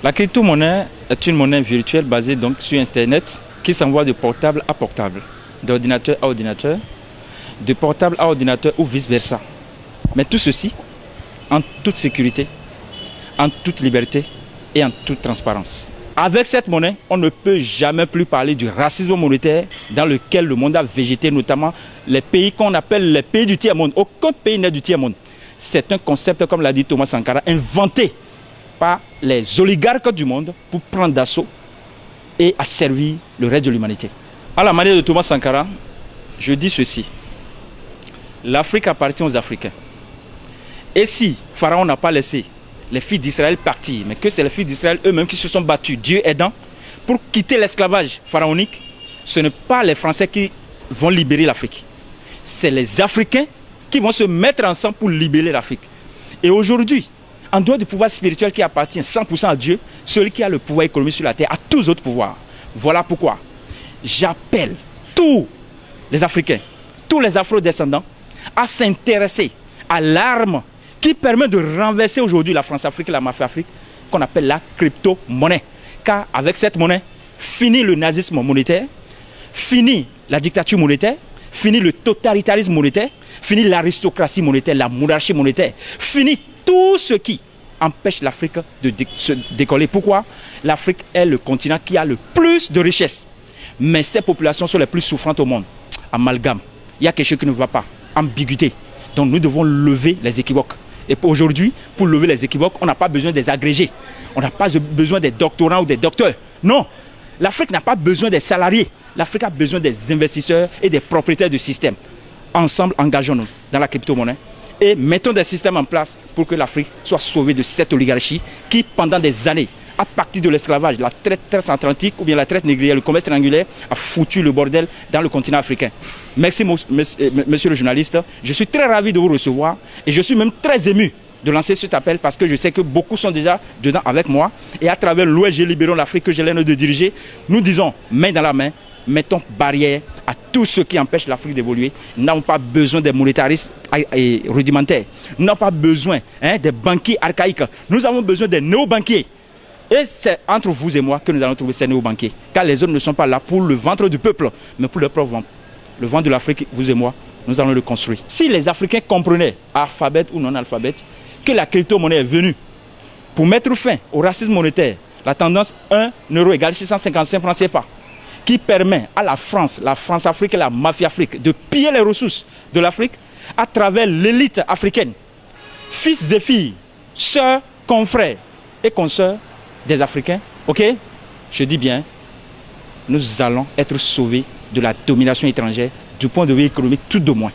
La crypto-monnaie est une monnaie virtuelle basée donc sur Internet qui s'envoie de portable à portable, d'ordinateur à ordinateur, de portable à ordinateur ou vice-versa. Mais tout ceci en toute sécurité, en toute liberté et en toute transparence. Avec cette monnaie, on ne peut jamais plus parler du racisme monétaire dans lequel le monde a végété, notamment les pays qu'on appelle les pays du tiers-monde. Aucun pays n'est du tiers-monde. C'est un concept, comme l'a dit Thomas Sankara, inventé par les oligarques du monde pour prendre d'assaut et asservir le reste de l'humanité. À la manière de Thomas Sankara, je dis ceci. L'Afrique appartient aux Africains. Et si Pharaon n'a pas laissé les filles d'Israël partir, mais que c'est les filles d'Israël eux-mêmes qui se sont battus, Dieu aidant, pour quitter l'esclavage pharaonique, ce n'est pas les Français qui vont libérer l'Afrique. C'est les Africains qui vont se mettre ensemble pour libérer l'Afrique. Et aujourd'hui, en dehors du pouvoir spirituel qui appartient 100% à Dieu, celui qui a le pouvoir économique sur la terre a tous les autres pouvoirs. Voilà pourquoi j'appelle tous les Africains, tous les Afro-descendants à s'intéresser à l'arme qui permet de renverser aujourd'hui la France-Afrique et la mafia-Afrique, qu'on appelle la crypto-monnaie. Car avec cette monnaie, finit le nazisme monétaire, finit la dictature monétaire, finit le totalitarisme monétaire, finit l'aristocratie monétaire, la monarchie monétaire, finit tout ce qui empêche l'Afrique de se décoller. Pourquoi? L'Afrique est le continent qui a le plus de richesses. Mais ces populations sont les plus souffrantes au monde. Amalgame. Il y a quelque chose qui ne va pas. Ambiguïté. Donc nous devons lever les équivoques. Et aujourd'hui, pour lever les équivoques, on n'a pas besoin des agrégés. On n'a pas besoin des doctorants ou des docteurs. Non. L'Afrique n'a pas besoin des salariés. L'Afrique a besoin des investisseurs et des propriétaires de systèmes. Ensemble, engageons-nous dans la crypto-monnaie et mettons des systèmes en place pour que l'Afrique soit sauvée de cette oligarchie qui, pendant des années, à partir de l'esclavage, la traite transatlantique ou bien la traite négrière, le commerce triangulaire, a foutu le bordel dans le continent africain. Merci, monsieur le journaliste. Je suis très ravi de vous recevoir et je suis même très ému de lancer cet appel parce que je sais que beaucoup sont déjà dedans avec moi. Et à travers l'ONG Libérons l'Afrique que j'ai l'honneur de diriger, nous disons main dans la main, mettons barrière à tous ceux qui empêchent l'Afrique d'évoluer. Nous n'avons pas besoin des monétaristes rudimentaires. Nous n'avons pas besoin des banquiers archaïques. Nous avons besoin des néo-banquiers. Et c'est entre vous et moi que nous allons trouver ces néo-banquiers. Car les autres ne sont pas là pour le ventre du peuple, mais pour leur propre ventre. Le ventre de l'Afrique, vous et moi, nous allons le construire. Si les Africains comprenaient, alphabète ou non-alphabète, que la crypto-monnaie est venue pour mettre fin au racisme monétaire, la tendance 1 euro égale 655 francs CFA, qui permet à la France-Afrique et la mafia-Afrique de piller les ressources de l'Afrique à travers l'élite africaine. Fils et filles, sœurs, confrères et consoeurs des Africains, ok? Je dis bien, nous allons être sauvés de la domination étrangère du point de vue économique tout de moins.